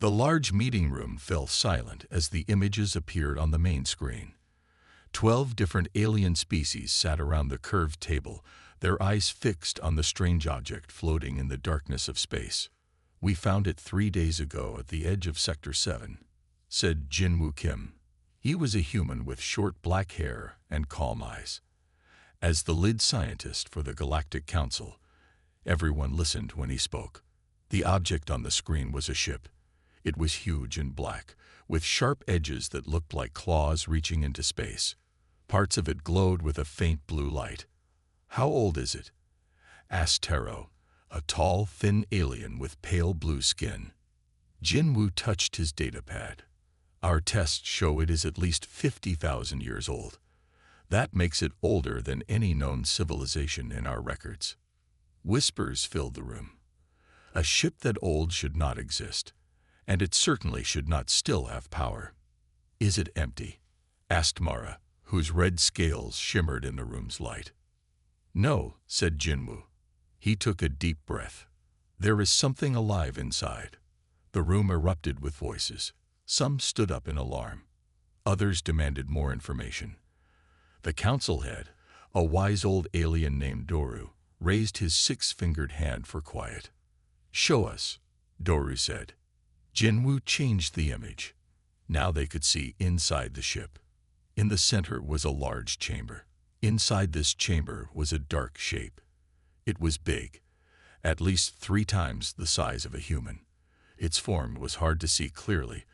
The large meeting room fell silent as the images appeared on the main screen. 12 different alien species sat around the curved table, their eyes fixed on the strange object floating in the darkness of space. "We found it 3 days ago at the edge of Sector 7, said Jinwoo Kim. He was a human with short black hair and calm eyes. As the lead scientist for the Galactic Council, everyone listened when he spoke. The object on the screen was a ship. It was huge and black, with sharp edges that looked like claws reaching into space. Parts of it glowed with a faint blue light. "How old is it?" asked Taro, a tall, thin alien with pale blue skin. Jinwoo touched his datapad. "Our tests show it is at least 50,000 years old. That makes it older than any known civilization in our records." Whispers filled the room. A ship that old should not exist, and it certainly should not still have power. "Is it empty?" asked Mara, whose red scales shimmered in the room's light. "No," said Jinwoo. He took a deep breath. "There is something alive inside." The room erupted with voices. Some stood up in alarm. Others demanded more information. The council head, a wise old alien named Doru, raised his 6-fingered hand for quiet. "Show us," Doru said. Jinwoo changed the image. Now they could see inside the ship. In the center was a large chamber. Inside this chamber was a dark shape. It was big, at least 3 times the size of a human. Its form was hard to see clearly,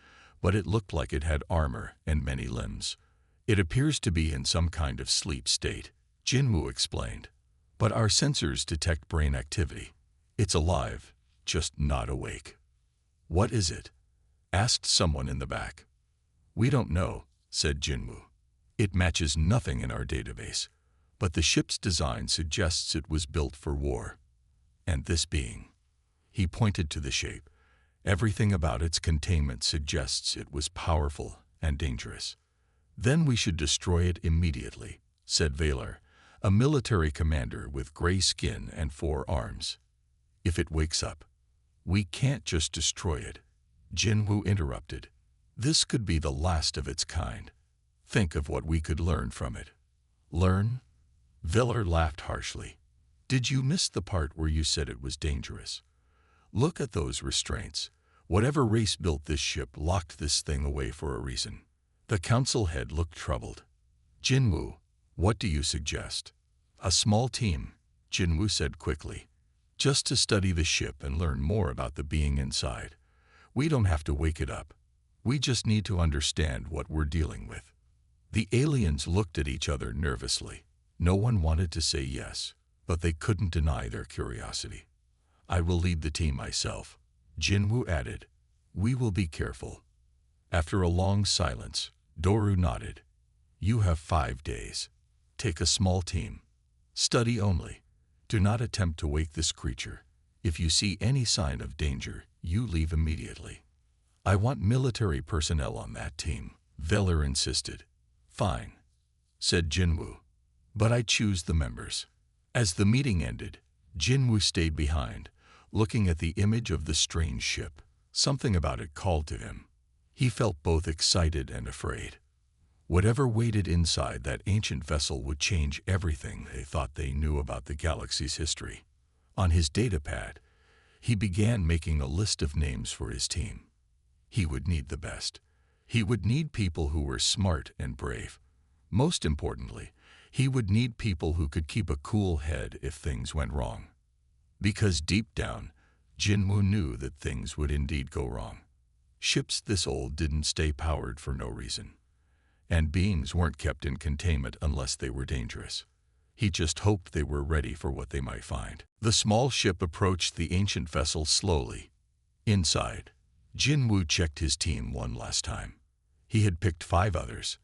but it looked like it had armor and many limbs. "It appears to be in some kind of sleep state," Jinwoo explained. "But our sensors detect brain activity. It's alive, just not awake." "What is it?" asked someone in the back. "We don't know," said Jinwoo. "It matches nothing in our database, but the ship's design suggests it was built for war. And this being," he pointed to the shape, "everything about its containment suggests it was powerful and dangerous." "Then we should destroy it immediately," said Valor, a military commander with gray skin and 4 arms. "If it wakes up, we can't just destroy it," Jinwoo interrupted. "This could be the last of its kind. Think of what we could learn from it." "Learn?" Valor laughed harshly. "Did you miss the part where you said it was dangerous? Look at those restraints. Whatever race built this ship locked this thing away for a reason." The council head looked troubled. "Jinwoo, what do you suggest?" "A small team," Jinwoo said quickly. "Just to study the ship and learn more about the being inside. We don't have to wake it up. We just need to understand what we're dealing with." The aliens looked at each other nervously. No one wanted to say yes, but they couldn't deny their curiosity. "I will lead the team myself," Jinwoo added. "We will be careful." After a long silence, Doru nodded. "You have 5 days. Take a small team. Study only. Do not attempt to wake this creature. If you see any sign of danger, you leave immediately." "I want military personnel on that team," Valor insisted. "Fine," said Jinwoo. "But I choose the members." As the meeting ended, Jinwoo stayed behind, looking at the image of the strange ship. Something about it called to him. He felt both excited and afraid. Whatever waited inside that ancient vessel would change everything they thought they knew about the galaxy's history. On his datapad, he began making a list of names for his team. He would need the best. He would need people who were smart and brave. Most importantly, he would need people who could keep a cool head if things went wrong. Because deep down, Jinwoo knew that things would indeed go wrong. Ships this old didn't stay powered for no reason. And beings weren't kept in containment unless they were dangerous. He just hoped they were ready for what they might find. The small ship approached the ancient vessel slowly. Inside, Jinwoo checked his team one last time. He had picked 5 others.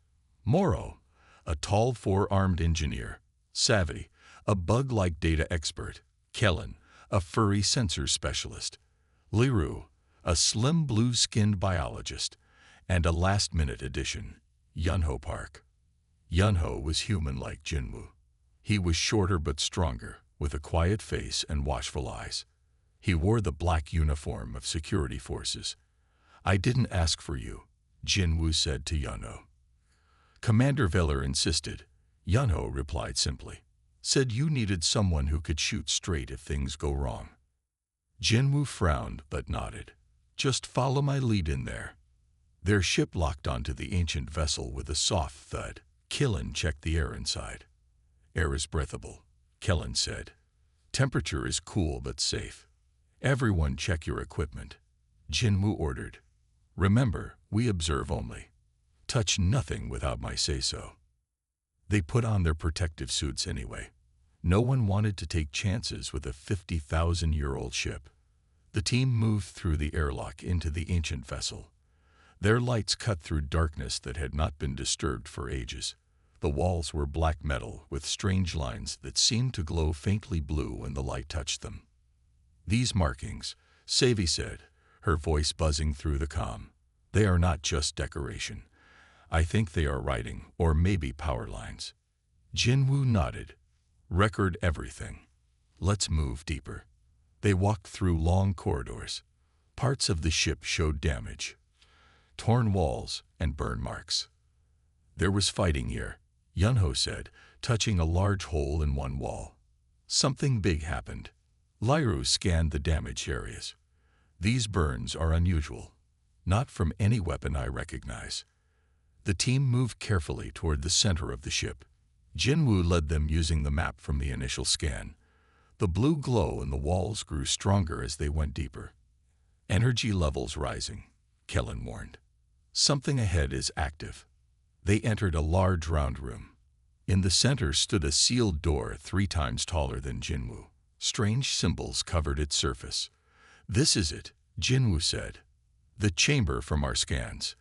Moro, a tall 4-armed engineer. Savvy, a bug-like data expert. Kellen, a furry sensor specialist. Liru, a slim blue-skinned biologist. And a last-minute addition, Yunho Park. Yunho was human like Jinwoo. He was shorter but stronger, with a quiet face and watchful eyes. He wore the black uniform of security forces. I didn't ask for you, Jinwoo said to Yunho. Commander Veller insisted. Yunho replied simply. Said you needed someone who could shoot straight if things go wrong. Jinwoo frowned but nodded. Just follow my lead in there. Their ship locked onto the ancient vessel with a soft thud. Killen checked the air inside. Air is breathable, Kellen said. Temperature is cool but safe. Everyone check your equipment, Jinwoo ordered. Remember, we observe only. Touch nothing without my say-so. They put on their protective suits anyway. No one wanted to take chances with a 50,000-year-old ship. The team moved through the airlock into the ancient vessel. Their lights cut through darkness that had not been disturbed for ages. The walls were black metal with strange lines that seemed to glow faintly blue when the light touched them. These markings, Savi said, her voice buzzing through the comm. They are not just decoration. I think they are writing, or maybe power lines. Jinwoo nodded. Record everything. Let's move deeper. They walked through long corridors. Parts of the ship showed damage. Torn walls and burn marks. There was fighting here, Yunho said, touching a large hole in one wall. Something big happened. Lyru scanned the damaged areas. These burns are unusual. Not from any weapon I recognize. The team moved carefully toward the center of the ship. Jinwoo led them using the map from the initial scan. The blue glow in the walls grew stronger as they went deeper. Energy levels rising, Kellen warned. Something ahead is active. They entered a large round room. In the center stood a sealed door 3 times taller than Jinwoo. Strange symbols covered its surface. This is it, Jinwoo said. The chamber from our scans.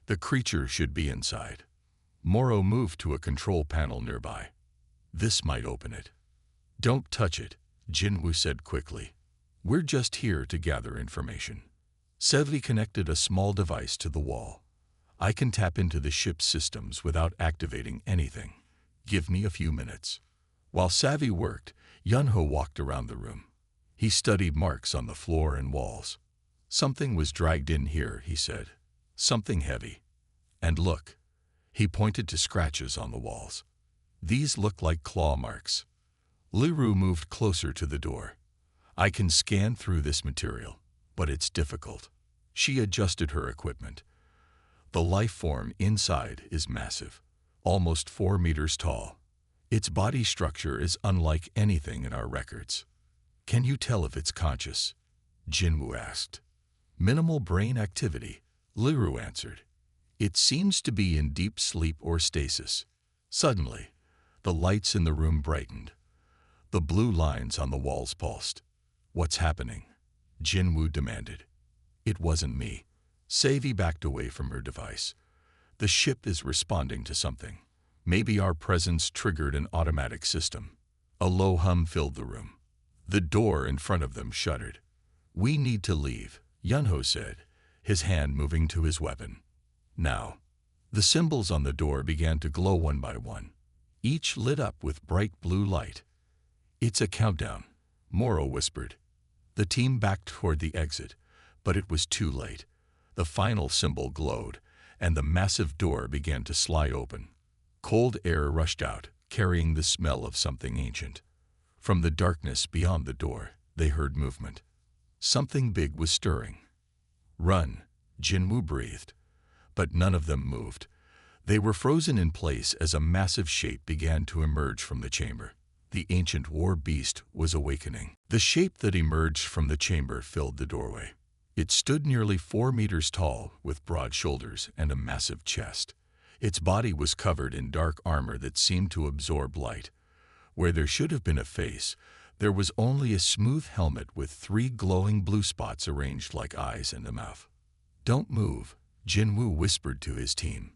The creature should be inside. Moro moved to a control panel nearby. This might open it. Don't touch it, Jinwoo said quickly. We're just here to gather information. Sevi connected a small device to the wall. I can tap into the ship's systems without activating anything. Give me a few minutes. While Savi worked, Yunho walked around the room. He studied marks on the floor and walls. Something was dragged in here, he said. Something heavy. And look. He pointed to scratches on the walls. These look like claw marks. Lyru moved closer to the door. I can scan through this material, but it's difficult. She adjusted her equipment. The life form inside is massive, almost 4 meters tall. Its body structure is unlike anything in our records. Can you tell if it's conscious? Jinwoo asked. Minimal brain activity, Lyru answered. It seems to be in deep sleep or stasis. Suddenly, the lights in the room brightened. The blue lines on the walls pulsed. What's happening? Jinwoo demanded. It wasn't me. Savi backed away from her device. The ship is responding to something. Maybe our presence triggered an automatic system. A low hum filled the room. The door in front of them shuddered. We need to leave, Yunho said, his hand moving to his weapon. Now. The symbols on the door began to glow one by one. Each lit up with bright blue light. It's a countdown, Moro whispered. The team backed toward the exit, but it was too late. The final symbol glowed, and the massive door began to slide open. Cold air rushed out, carrying the smell of something ancient. From the darkness beyond the door, they heard movement. Something big was stirring. Run, Jinwoo breathed. But none of them moved. They were frozen in place as a massive shape began to emerge from the chamber. The ancient war beast was awakening. The shape that emerged from the chamber filled the doorway. It stood nearly 4 meters tall, with broad shoulders and a massive chest. Its body was covered in dark armor that seemed to absorb light. Where there should have been a face, there was only a smooth helmet with 3 glowing blue spots arranged like eyes and a mouth. Don't move, Jinwoo whispered to his team.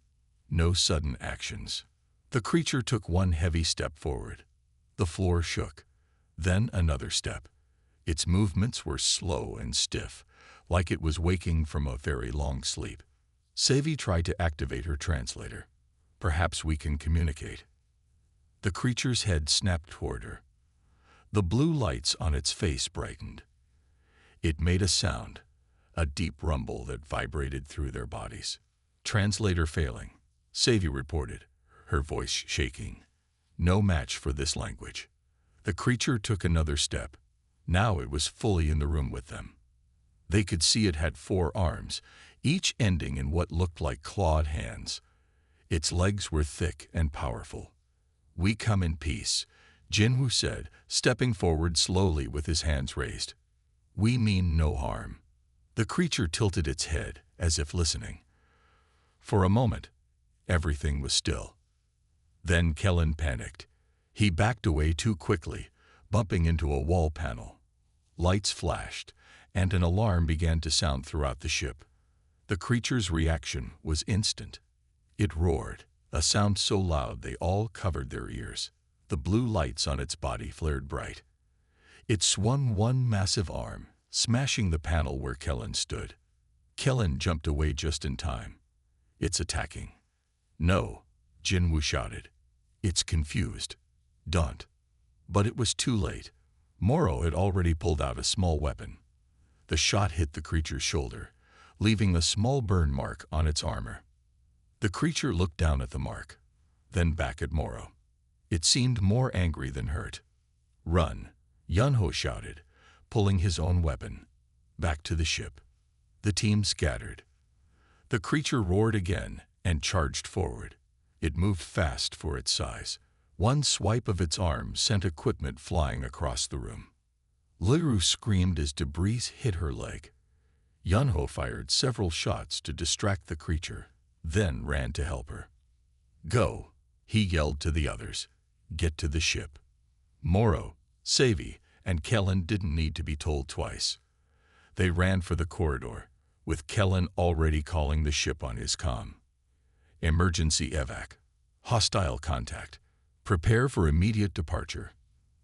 No sudden actions. The creature took 1 heavy step forward. The floor shook. Then another step. Its movements were slow and stiff, like it was waking from a very long sleep. Savi tried to activate her translator. Perhaps we can communicate. The creature's head snapped toward her. The blue lights on its face brightened. It made a sound, a deep rumble that vibrated through their bodies. Translator failing, Savy reported, her voice shaking. No match for this language. The creature took another step. Now it was fully in the room with them. They could see it had 4 arms, each ending in what looked like clawed hands. Its legs were thick and powerful. "We come in peace," Jinwoo said, stepping forward slowly with his hands raised. "We mean no harm." The creature tilted its head, as if listening. For a moment, everything was still. Then Kellen panicked. He backed away too quickly, bumping into a wall panel. Lights flashed, and an alarm began to sound throughout the ship. The creature's reaction was instant. It roared, a sound so loud they all covered their ears. The blue lights on its body flared bright. It swung one massive arm, smashing the panel where Kellen stood. Kellen jumped away just in time. "It's attacking." "No," Jinwoo shouted. "It's confused. Don't." But it was too late. Moro had already pulled out a small weapon. The shot hit the creature's shoulder, leaving a small burn mark on its armor. The creature looked down at the mark, then back at Moro. It seemed more angry than hurt. "Run," Yunho shouted, pulling his own weapon. Back to the ship. The team scattered. The creature roared again and charged forward. It moved fast for its size. One swipe of its arm sent equipment flying across the room. Liru screamed as debris hit her leg. Yunho fired several shots to distract the creature, then ran to help her. "Go," he yelled to the others. "Get to the ship." Moro, Savy, and Kellen didn't need to be told twice. They ran for the corridor, with Kellen already calling the ship on his comm. "Emergency evac. Hostile contact. Prepare for immediate departure."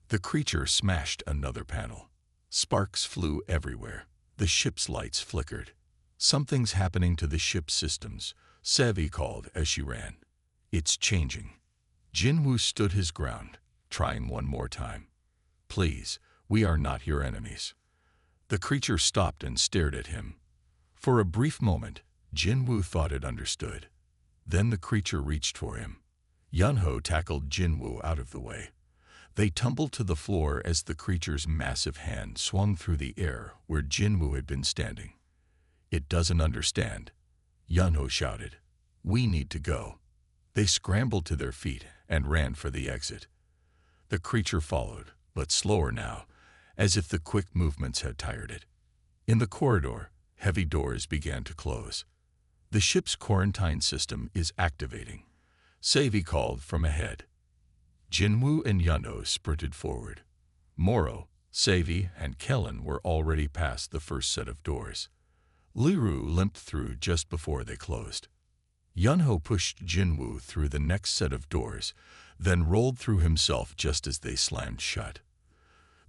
The creature smashed another panel. Sparks flew everywhere. The ship's lights flickered. "Something's happening to the ship's systems," Savy called as she ran. "It's changing." Jinwoo stood his ground, trying one more time. "Please, we are not your enemies." The creature stopped and stared at him. For a brief moment, Jinwoo thought it understood. Then the creature reached for him. Yunho tackled Jinwoo out of the way. They tumbled to the floor as the creature's massive hand swung through the air where Jinwoo had been standing. "It doesn't understand," Yunho shouted. "We need to go." They scrambled to their feet and ran for the exit. The creature followed, but slower now, as if the quick movements had tired it. In the corridor, heavy doors began to close. "The ship's quarantine system is activating," Savy called from ahead. Jinwoo and Yunho sprinted forward. Moro, Savy, and Kellen were already past the first set of doors. Liru limped through just before they closed. Yunho pushed Jinwoo through the next set of doors, then rolled through himself just as they slammed shut.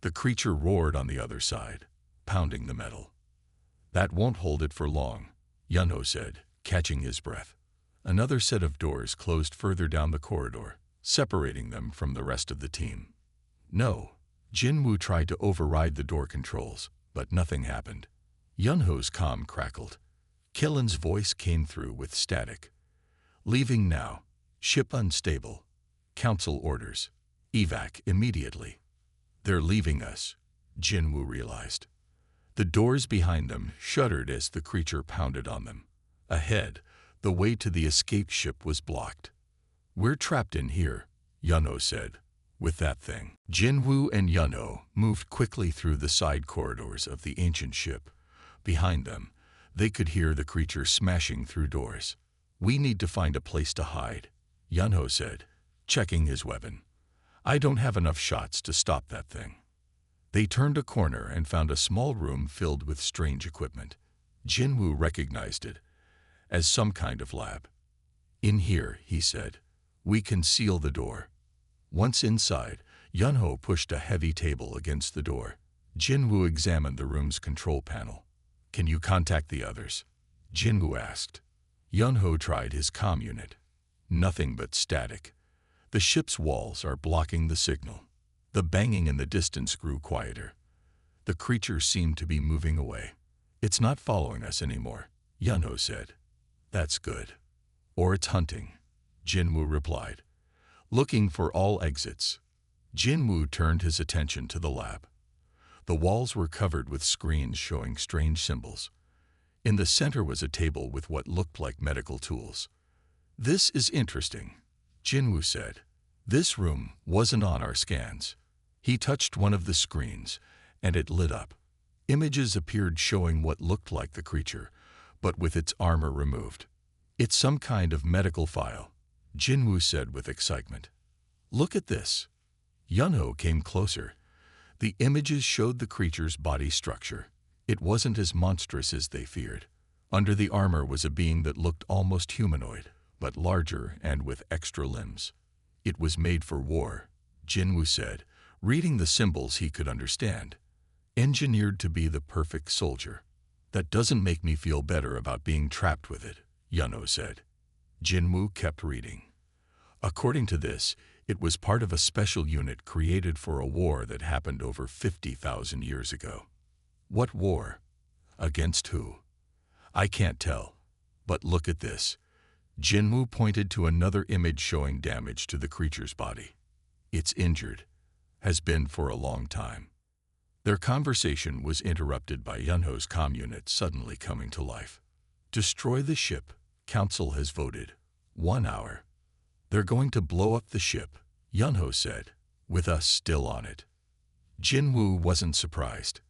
The creature roared on the other side, pounding the metal. "That won't hold it for long," Yunho said, catching his breath. Another set of doors closed further down the corridor, separating them from the rest of the team. "No." Jinwoo tried to override the door controls, but nothing happened. Yunho's comm crackled. Kellen's voice came through with static. "Leaving now. Ship unstable. Council orders. Evac immediately." "They're leaving us," Jinwoo realized. The doors behind them shuddered as the creature pounded on them. Ahead, the way to the escape ship was blocked. "We're trapped in here," Yunho said, "with that thing." Jinwoo and Yunho moved quickly through the side corridors of the ancient ship. Behind them, they could hear the creature smashing through doors. "We need to find a place to hide," Yunho said, checking his weapon. "I don't have enough shots to stop that thing." They turned a corner and found a small room filled with strange equipment. Jinwoo recognized it as some kind of lab. "In here," he said, "we can seal the door." Once inside, Yunho pushed a heavy table against the door. Jinwoo examined the room's control panel. "Can you contact the others?" Jinwoo asked. Yunho tried his comm unit. Nothing but static. "The ship's walls are blocking the signal." The banging in the distance grew quieter. The creature seemed to be moving away. It's not following us anymore, Yunho said. That's good. Or it's hunting, Jinwoo replied. Looking for all exits. Jinwoo turned his attention to the lab. The walls were covered with screens showing strange symbols. In the center was a table with what looked like medical tools. This is interesting, Jinwoo said. This room wasn't on our scans. He touched one of the screens, and it lit up. Images appeared showing what looked like the creature, but with its armor removed. It's some kind of medical file, Jinwoo said with excitement. Look at this. Yunho came closer. The images showed the creature's body structure. It wasn't as monstrous as they feared. Under the armor was a being that looked almost humanoid, but larger and with extra limbs. It was made for war, Jinwoo said, reading the symbols he could understand. Engineered to be the perfect soldier. That doesn't make me feel better about being trapped with it, Yunho said. Jinwoo kept reading. According to this, it was part of a special unit created for a war that happened over 50,000 years ago. What war? Against who? I can't tell. But look at this. Jinwoo pointed to another image showing damage to the creature's body. It's injured. Has been for a long time. Their conversation was interrupted by Yunho's comm unit suddenly coming to life. Destroy the ship. Council has voted. 1 hour. They're going to blow up the ship, Yunho said, with us still on it. Jinwoo wasn't surprised.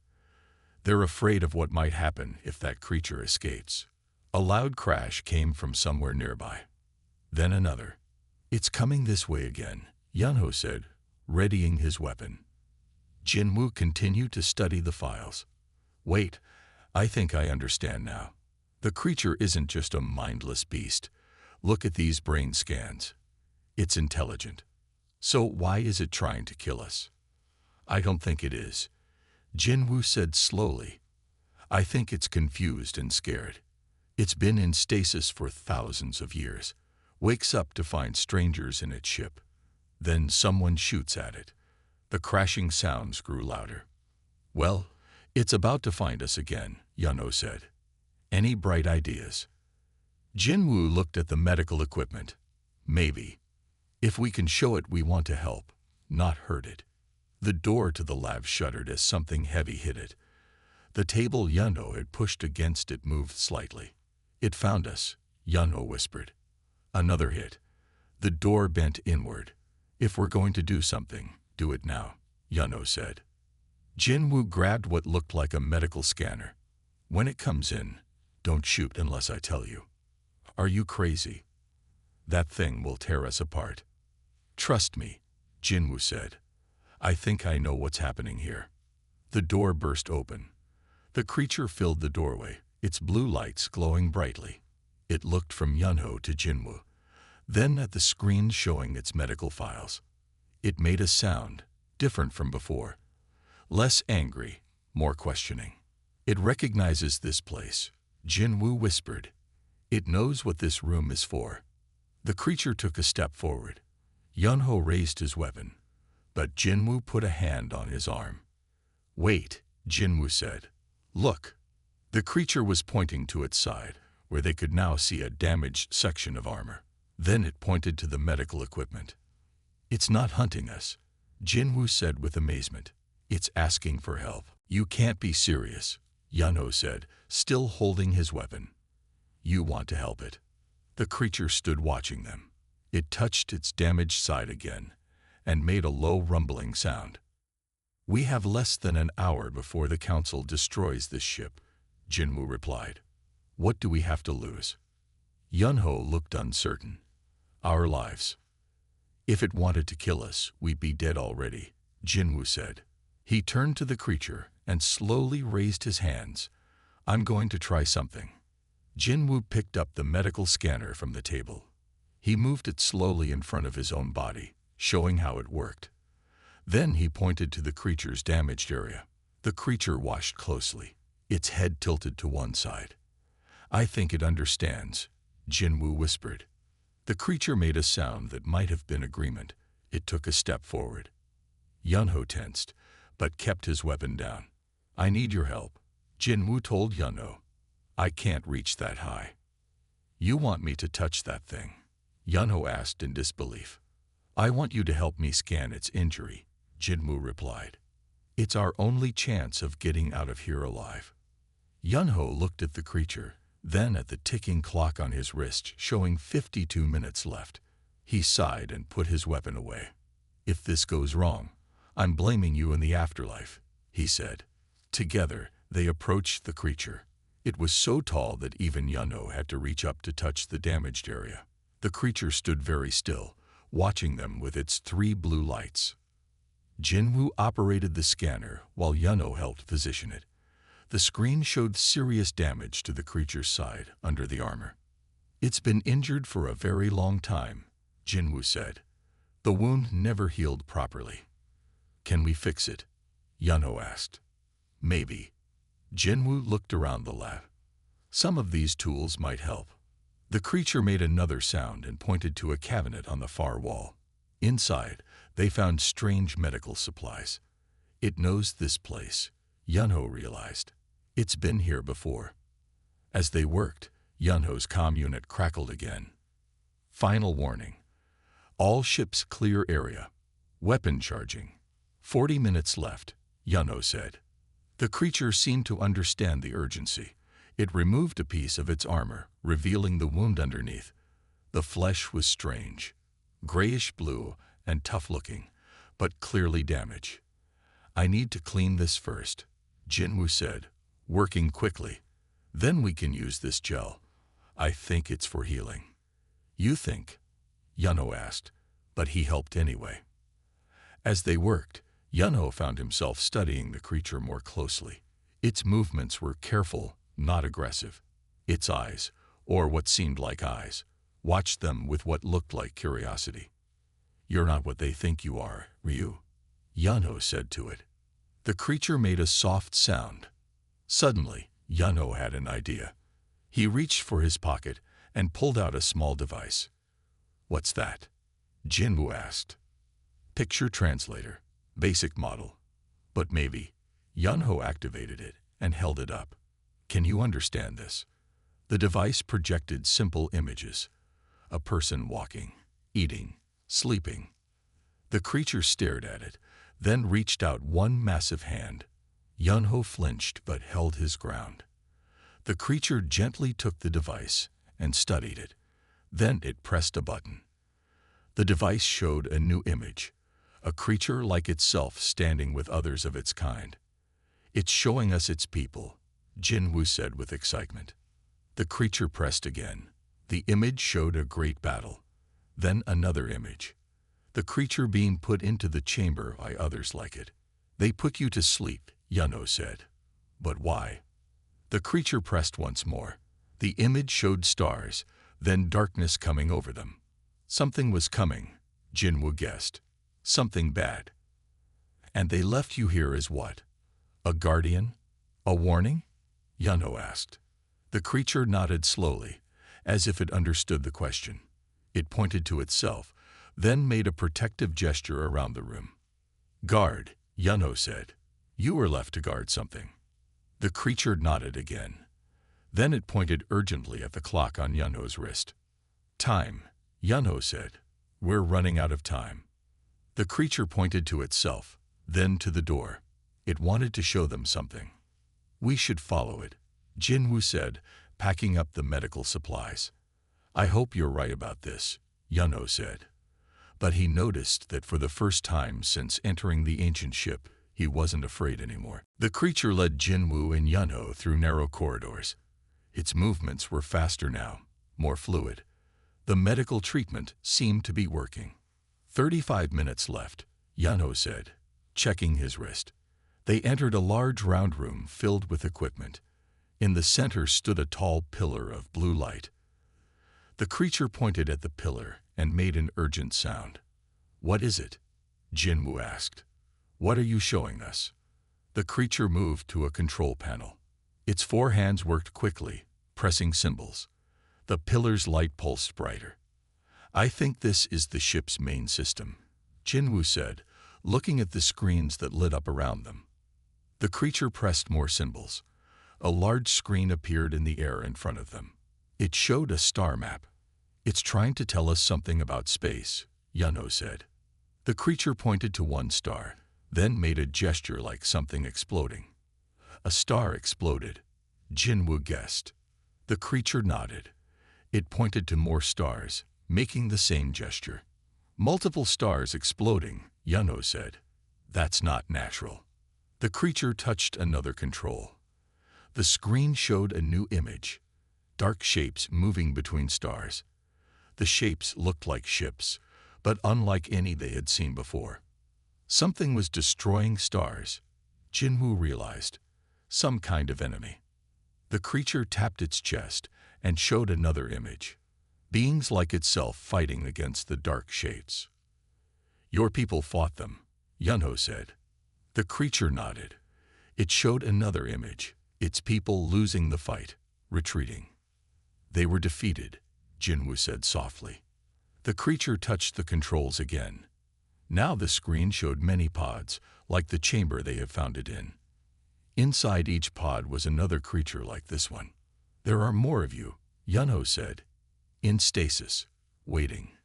They're afraid of what might happen if that creature escapes. A loud crash came from somewhere nearby. Then another. It's coming this way again, Yunho said, readying his weapon. Jinwoo continued to study the files. Wait, I think I understand now. The creature isn't just a mindless beast. Look at these brain scans. It's intelligent. So why is it trying to kill us? I don't think it is, Jinwoo said slowly. I think it's confused and scared. It's been in stasis for thousands of years. Wakes up to find strangers in its ship. Then someone shoots at it. The crashing sounds grew louder. Well, it's about to find us again, Yunho said. Any bright ideas? Jinwoo looked at the medical equipment. Maybe. If we can show it we want to help, not hurt it. The door to the lab shuddered as something heavy hit it. The table Yunho had pushed against it moved slightly. It found us, Yunho whispered. Another hit. The door bent inward. If we're going to do something, do it now, Yunho said. Jinwoo grabbed what looked like a medical scanner. When it comes in, don't shoot unless I tell you. Are you crazy? That thing will tear us apart. Trust me, Jinwoo said. I think I know what's happening here. The door burst open. The creature filled the doorway, its blue lights glowing brightly. It looked from Yunho to Jinwoo, then at the screen showing its medical files. It made a sound, different from before. Less angry, more questioning. It recognizes this place, Jinwoo whispered. It knows what this room is for. The creature took a step forward. Yunho raised his weapon, but Jinwoo put a hand on his arm. Wait, Jinwoo said. Look. The creature was pointing to its side, where they could now see a damaged section of armor. Then it pointed to the medical equipment. It's not hunting us, Jinwoo said with amazement. It's asking for help. You can't be serious, Yunho said, still holding his weapon. You want to help it. The creature stood watching them. It touched its damaged side again and made a low rumbling sound. We have less than an hour before the council destroys this ship, Jinwoo replied. What do we have to lose? Yunho looked uncertain. Our lives. If it wanted to kill us, we'd be dead already, Jinwoo said. He turned to the creature and slowly raised his hands. I'm going to try something. Jinwoo picked up the medical scanner from the table. He moved it slowly in front of his own body, showing how it worked. Then he pointed to the creature's damaged area. The creature watched closely, its head tilted to one side. I think it understands, Jinwoo whispered. The creature made a sound that might have been agreement. It took a step forward. Yunho tensed, but kept his weapon down. I need your help, Jinwoo told Yunho. I can't reach that high. You want me to touch that thing? Yunho asked in disbelief. I want you to help me scan its injury, Jinwoo replied. It's our only chance of getting out of here alive. Yunho looked at the creature, then at the ticking clock on his wrist showing 52 minutes left. He sighed and put his weapon away. If this goes wrong, I'm blaming you in the afterlife, he said. Together, they approached the creature. It was so tall that even Yunho had to reach up to touch the damaged area. The creature stood very still, watching them with its 3 blue lights. Jinwoo operated the scanner while Yunho helped position it. The screen showed serious damage to the creature's side under the armor. It's been injured for a very long time, Jinwoo said. The wound never healed properly. Can we fix it? Yunho asked. Maybe. Jinwoo looked around the lab. Some of these tools might help. The creature made another sound and pointed to a cabinet on the far wall. Inside, they found strange medical supplies. It knows this place, Yunho realized. It's been here before. As they worked, Yunho's comm unit crackled again. Final warning. All ships clear area. Weapon charging. 40 minutes left, Yunho said. The creature seemed to understand the urgency. It removed a piece of its armor, revealing the wound underneath. The flesh was strange, grayish-blue and tough-looking, but clearly damaged. I need to clean this first, Jinwoo said, working quickly. Then we can use this gel. I think it's for healing. You think? Yunho asked, but he helped anyway. As they worked, Yunho found himself studying the creature more closely. Its movements were careful, not aggressive. Its eyes, or what seemed like eyes, watched them with what looked like curiosity. You're not what they think you are, Ryu, Yunho said to it. The creature made a soft sound. Suddenly, Yunho had an idea. He reached for his pocket and pulled out a small device. What's that? Jinwoo asked. Picture translator, basic model. But maybe. Yunho activated it and held it up. Can you understand this? The device projected simple images. A person walking, eating, sleeping. The creature stared at it, then reached out one massive hand. Yunho flinched but held his ground. The creature gently took the device and studied it. Then it pressed a button. The device showed a new image, a creature like itself standing with others of its kind. It's showing us its people, Jinwoo said with excitement. The creature pressed again. The image showed a great battle. Then another image. The creature being put into the chamber by others like it. They put you to sleep, Yunho said. But why? The creature pressed once more. The image showed stars, then darkness coming over them. Something was coming, Jinwoo guessed. Something bad. And they left you here as what? A guardian? A warning? Yunho asked. The creature nodded slowly, as if it understood the question. It pointed to itself, then made a protective gesture around the room. Guard, Yunho said. You were left to guard something. The creature nodded again. Then it pointed urgently at the clock on Yunho's wrist. Time, Yunho said. We're running out of time. The creature pointed to itself, then to the door. It wanted to show them something. We should follow it, Jinwoo said, packing up the medical supplies. I hope you're right about this, Yunho said. But he noticed that for the first time since entering the ancient ship, he wasn't afraid anymore. The creature led Jinwoo and Yunho through narrow corridors. Its movements were faster now, more fluid. The medical treatment seemed to be working. 35 minutes left, Yunho said, checking his wrist. They entered a large round room filled with equipment. In the center stood a tall pillar of blue light. The creature pointed at the pillar and made an urgent sound. What is it? Jinwoo asked. What are you showing us? The creature moved to a control panel. Its 4 hands worked quickly, pressing symbols. The pillar's light pulsed brighter. I think this is the ship's main system, Jinwoo said, looking at the screens that lit up around them. The creature pressed more symbols. A large screen appeared in the air in front of them. It showed a star map. "It's trying to tell us something about space," Yunho said. The creature pointed to one star, then made a gesture like something exploding. A star exploded. Jinwoo guessed. The creature nodded. It pointed to more stars, making the same gesture. "Multiple stars exploding," Yunho said. "That's not natural." The creature touched another control. The screen showed a new image. Dark shapes moving between stars. The shapes looked like ships, but unlike any they had seen before. Something was destroying stars. Jinwoo realized. Some kind of enemy. The creature tapped its chest and showed another image. Beings like itself fighting against the dark shapes. "Your people fought them," Yunho said. The creature nodded. It showed another image. Its people losing the fight, retreating. "They were defeated," Jinwoo said softly. The creature touched the controls again. Now the screen showed many pods, like the chamber they have found it in. Inside each pod was another creature like this one. "There are more of you," Yunho said. "In stasis, waiting."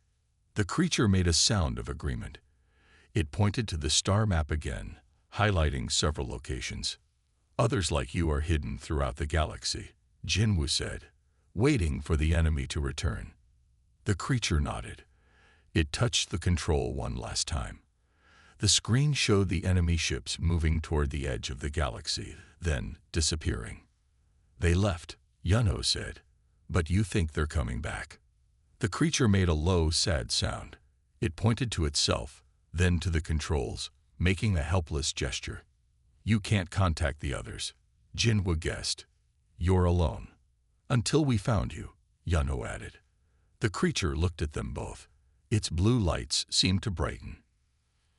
The creature made a sound of agreement. It pointed to the star map again, highlighting several locations. "Others like you are hidden throughout the galaxy," Jinwoo said, "waiting for the enemy to return." The creature nodded. It touched the control one last time. The screen showed the enemy ships moving toward the edge of the galaxy, then disappearing. "They left," Yunho said, "but you think they're coming back." The creature made a low, sad sound. It pointed to itself, then to the controls, making a helpless gesture. "You can't contact the others," Jinwoo guessed. "You're alone." "Until we found you," Yunho added. The creature looked at them both. Its blue lights seemed to brighten.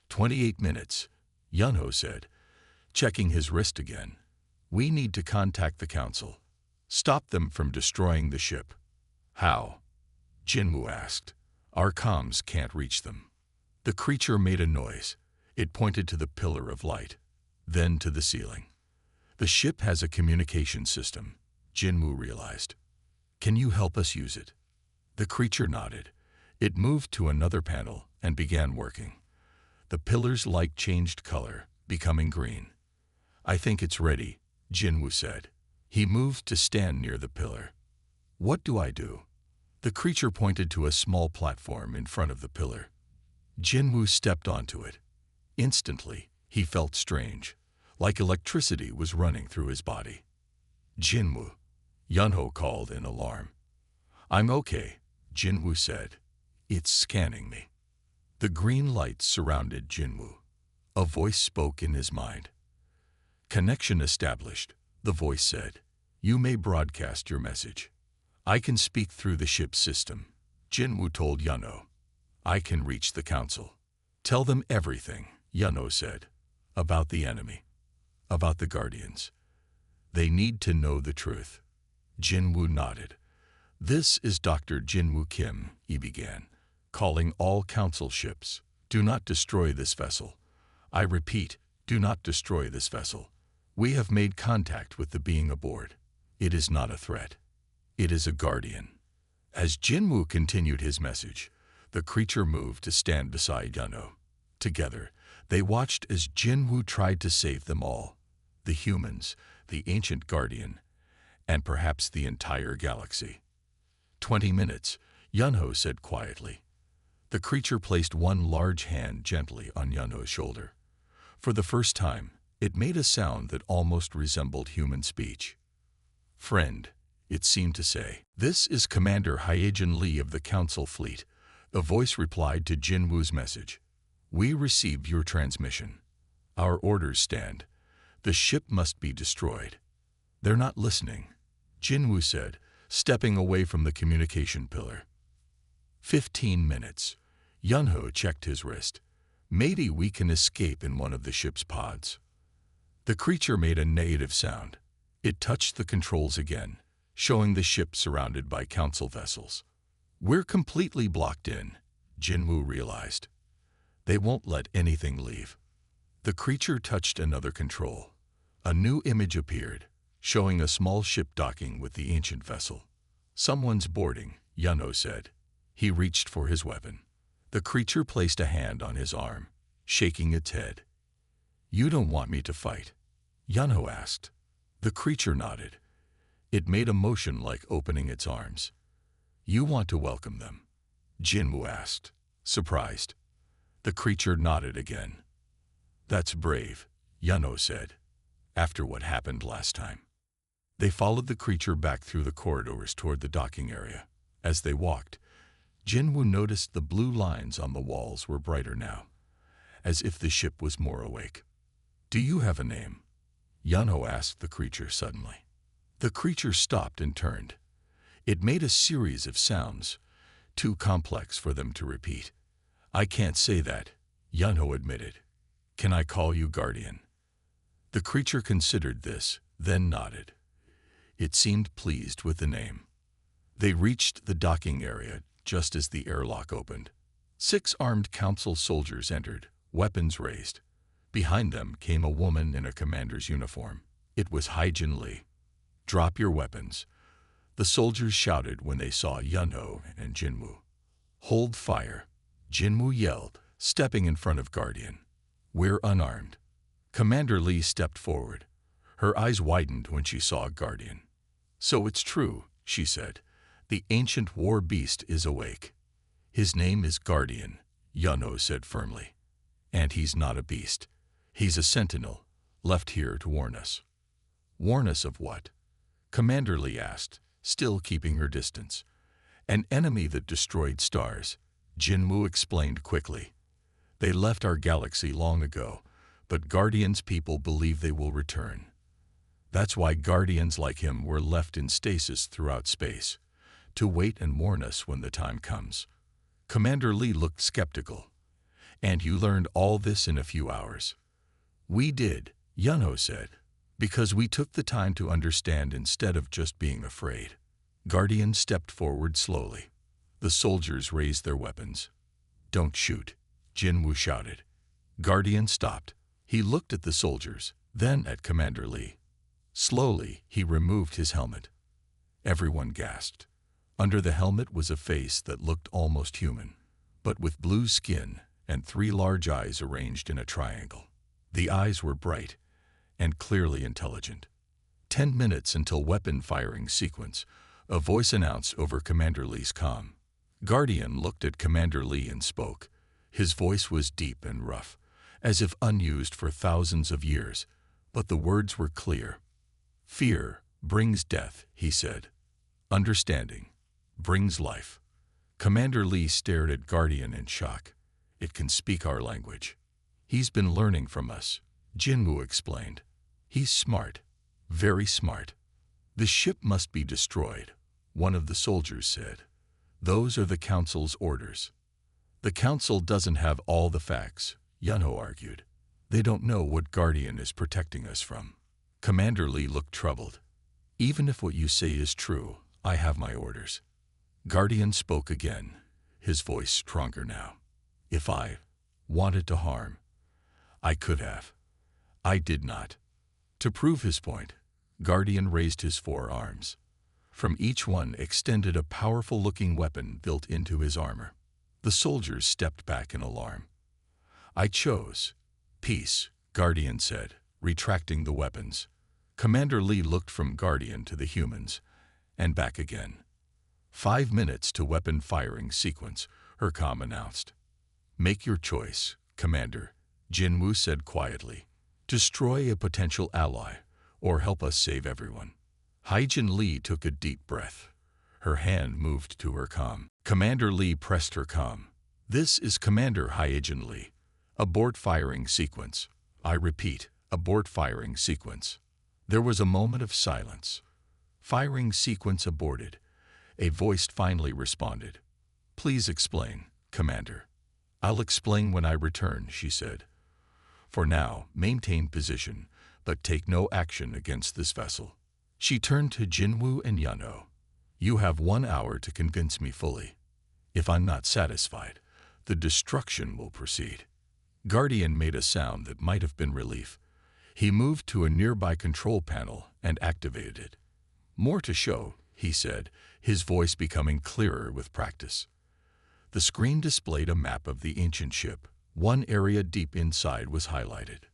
28 minutes, Yunho said, checking his wrist again. "We need to contact the council. Stop them from destroying the ship." "How?" Jinwoo asked. "Our comms can't reach them." The creature made a noise. It pointed to the pillar of light, then to the ceiling. "The ship has a communication system," Jinwoo realized. "Can you help us use it?" The creature nodded. It moved to another panel and began working. The pillar's light changed color, becoming green. "I think it's ready," Jinwoo said. He moved to stand near the pillar. "What do I do?" The creature pointed to a small platform in front of the pillar. Jinwoo stepped onto it. Instantly, he felt strange, like electricity was running through his body. "Jinwoo," Yunho called in alarm. "I'm okay," Jinwoo said. "It's scanning me." The green lights surrounded Jinwoo. A voice spoke in his mind. "Connection established," the voice said. "You may broadcast your message." "I can speak through the ship's system," Jinwoo told Yunho. "I can reach the council." "Tell them everything," Yunho said. "About the enemy. About the Guardians. They need to know the truth." Jinwoo nodded. "This is Dr. Jinwoo Kim," he began, calling all council ships. "Do not destroy this vessel. I repeat, do not destroy this vessel. We have made contact with the being aboard. It is not a threat. It is a guardian." As Jinwoo continued his message, the creature moved to stand beside Yunho. Together, they watched as Jinwoo tried to save them all. The humans, the ancient guardian, and perhaps the entire galaxy. 20 minutes, Yunho said quietly. The creature placed one large hand gently on Yunho's shoulder. For the first time, it made a sound that almost resembled human speech. "Friend," it seemed to say. "This is Commander Hyejin Lee of the Council Fleet." The voice replied to Jinwoo's message. "We received your transmission. Our orders stand. The ship must be destroyed." "They're not listening," Jinwoo said, stepping away from the communication pillar. 15 minutes. Yunho checked his wrist. "Maybe we can escape in one of the ship's pods." The creature made a negative sound. It touched the controls again, showing the ship surrounded by council vessels. "We're completely blocked in," Jinwoo realized. "They won't let anything leave." The creature touched another control. A new image appeared. showing a small ship docking with the ancient vessel. "Someone's boarding," Yano said. He reached for his weapon. The creature placed a hand on his arm, shaking its head. "You don't want me to fight?" Yano asked. The creature nodded. It made a motion like opening its arms. "You want to welcome them?" Jinwoo asked, surprised. The creature nodded again. "That's brave," Yano said, "after what happened last time." They followed the creature back through the corridors toward the docking area. As they walked, Jinwoo noticed the blue lines on the walls were brighter now, as if the ship was more awake. "Do you have a name?" Yano asked the creature suddenly. The creature stopped and turned. It made a series of sounds, too complex for them to repeat. "I can't say that," Yano admitted. "Can I call you Guardian?" The creature considered this, then nodded. It seemed pleased with the name. They reached the docking area just as the airlock opened. 6 armed council soldiers entered, weapons raised. Behind them came a woman in a commander's uniform. It was Haijin Lee. "Drop your weapons," the soldiers shouted when they saw Yunho and Jinwoo. "Hold fire," Jinwoo yelled, stepping in front of Guardian. "We're unarmed." Commander Lee stepped forward. Her eyes widened when she saw Guardian. "So it's true," she said. "The ancient war beast is awake." "His name is Guardian," Yunho said firmly. "And he's not a beast. He's a sentinel, left here to warn us." "Warn us of what?" Commander Lee asked, still keeping her distance. "An enemy that destroyed stars," Jinwoo explained quickly. "They left our galaxy long ago, but Guardian's people believe they will return. That's why Guardians like him were left in stasis throughout space, to wait and warn us when the time comes." Commander Lee looked skeptical. "And you learned all this in a few hours?" "We did," Yunho said, "because we took the time to understand instead of just being afraid." Guardian stepped forward slowly. The soldiers raised their weapons. "Don't shoot," Jinwoo shouted. Guardian stopped. He looked at the soldiers, then at Commander Lee. Slowly, he removed his helmet. Everyone gasped. Under the helmet was a face that looked almost human, but with blue skin and 3 large eyes arranged in a triangle. The eyes were bright and clearly intelligent. 10 minutes until weapon firing sequence, a voice announced over Commander Lee's comm. Guardian looked at Commander Lee and spoke. His voice was deep and rough, as if unused for thousands of years, but the words were clear. "Fear brings death," he said. "Understanding brings life." Commander Lee stared at Guardian in shock. "It can speak our language." "He's been learning from us," Jinwoo explained. "He's smart, very smart." "The ship must be destroyed," one of the soldiers said. "Those are the Council's orders." "The Council doesn't have all the facts," Yunho argued. "They don't know what Guardian is protecting us from." Commander Lee looked troubled. "Even if what you say is true, I have my orders." Guardian spoke again, his voice stronger now. "If I wanted to harm, I could have. I did not." To prove his point, Guardian raised his 4 arms. From each one extended a powerful-looking weapon built into his armor. The soldiers stepped back in alarm. "I chose peace," Guardian said, retracting the weapons. Commander Lee looked from Guardian to the humans, and back again. 5 minutes to weapon firing sequence, her comm announced. "Make your choice, Commander," Jinwoo said quietly. "Destroy a potential ally, or help us save everyone." Haijin Lee took a deep breath. Her hand moved to her comm. Commander Lee pressed her comm. "This is Commander Haijin Lee. Abort firing sequence. I repeat, abort firing sequence." There was a moment of silence. "Firing sequence aborted," a voice finally responded. "Please explain, Commander." "I'll explain when I return," she said. "For now, maintain position, but take no action against this vessel." She turned to Jinwoo and Yunho. "You have 1 hour to convince me fully. If I'm not satisfied, the destruction will proceed." Guardian made a sound that might have been relief. He moved to a nearby control panel and activated it. "More to show," he said, his voice becoming clearer with practice. The screen displayed a map of the ancient ship. One area deep inside was highlighted.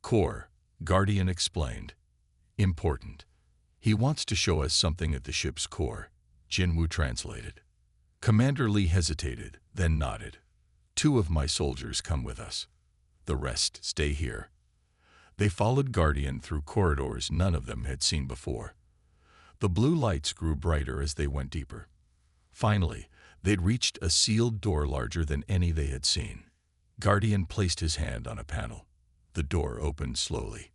"Core," Guardian explained. "Important. He wants to show us something at the ship's core," Jinwoo translated. Commander Lee hesitated, then nodded. "2 of my soldiers come with us. The rest stay here." They followed Guardian through corridors none of them had seen before. The blue lights grew brighter as they went deeper. Finally, they'd reached a sealed door larger than any they had seen. Guardian placed his hand on a panel. The door opened slowly.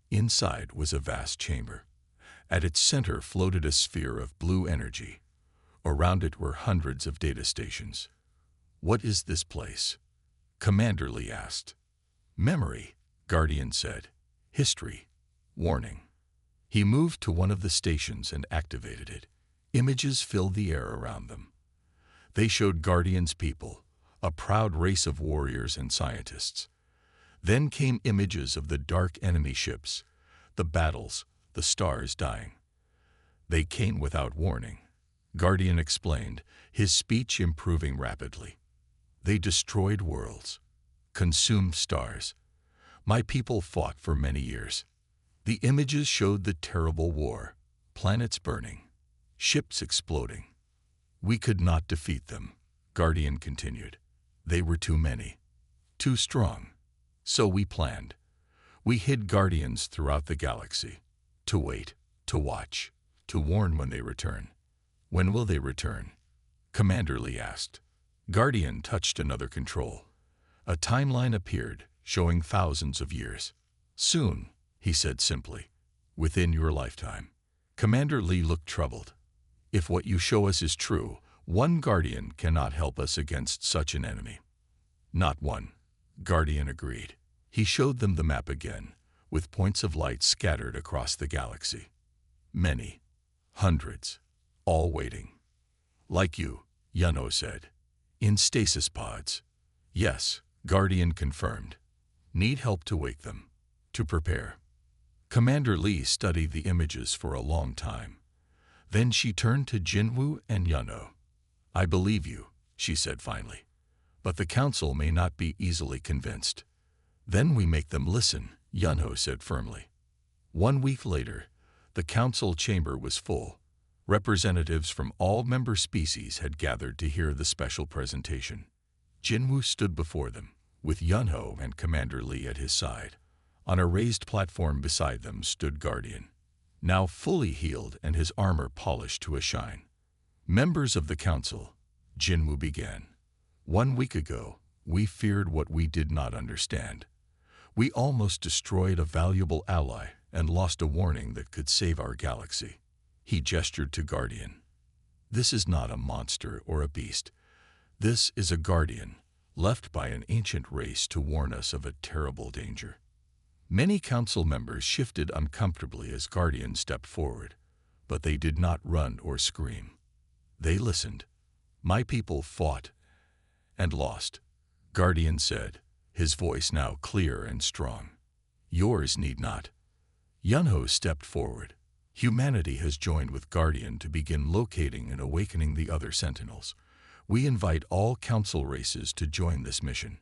Inside was a vast chamber. At its center floated a sphere of blue energy. Around it were hundreds of data stations. "What is this place?" Commander Lee asked. "Memory," Guardian said. "History. Warning." He moved to one of the stations and activated it. Images filled the air around them. They showed Guardian's people, a proud race of warriors and scientists. Then came images of the dark enemy ships, the battles, the stars dying. They came without warning, Guardian explained, his speech improving rapidly. They destroyed worlds, consumed stars. My people fought for many years. The images showed the terrible war, planets burning, ships exploding. We could not defeat them, Guardian continued. They were too many, too strong. So we planned. We hid Guardians throughout the galaxy, to wait, to watch, to warn when they return. When will they return? Commander Lee asked. Guardian touched another control. A timeline appeared, showing thousands of years. Soon, he said simply, within your lifetime. Commander Lee looked troubled. If what you show us is true, one Guardian cannot help us against such an enemy. Not one, Guardian agreed. He showed them the map again, with points of light scattered across the galaxy. Many, hundreds, all waiting. Like you, Yunho said. In stasis pods. Yes, Guardian confirmed. Need help to wake them. To prepare. Commander Lee studied the images for a long time. Then she turned to Jinwoo and Yunho. I believe you, she said finally. But the council may not be easily convinced. Then we make them listen, Yunho said firmly. 1 week later, the council chamber was full. Representatives from all member species had gathered to hear the special presentation. Jinwoo stood before them, with Yunho and Commander Lee at his side. On a raised platform beside them stood Guardian, now fully healed and his armor polished to a shine. Members of the council, Jinwoo began. 1 week ago, we feared what we did not understand. We almost destroyed a valuable ally and lost a warning that could save our galaxy. He gestured to Guardian. This is not a monster or a beast. This is a Guardian, left by an ancient race to warn us of a terrible danger. Many council members shifted uncomfortably as Guardian stepped forward, but they did not run or scream. They listened. My people fought and lost, Guardian said, his voice now clear and strong. Yours need not. Yunho stepped forward. Humanity has joined with Guardian to begin locating and awakening the other Sentinels. We invite all council races to join this mission.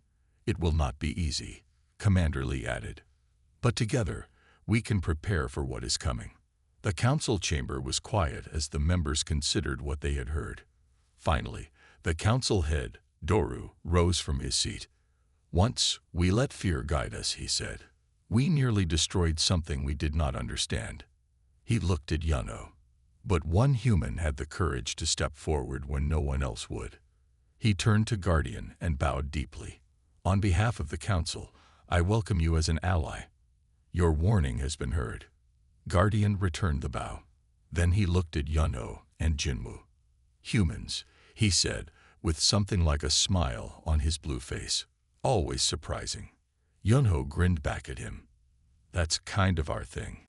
It will not be easy, Commander Lee added. But together, we can prepare for what is coming. The council chamber was quiet as the members considered what they had heard. Finally, the council head, Doru, rose from his seat. Once, we let fear guide us, he said. We nearly destroyed something we did not understand. He looked at Yunho. But one human had the courage to step forward when no one else would. He turned to Guardian and bowed deeply. On behalf of the council, I welcome you as an ally. Your warning has been heard. Guardian returned the bow. Then he looked at Yunho and Jinwoo. Humans, he said, with something like a smile on his blue face. Always surprising. Yunho grinned back at him. That's kind of our thing.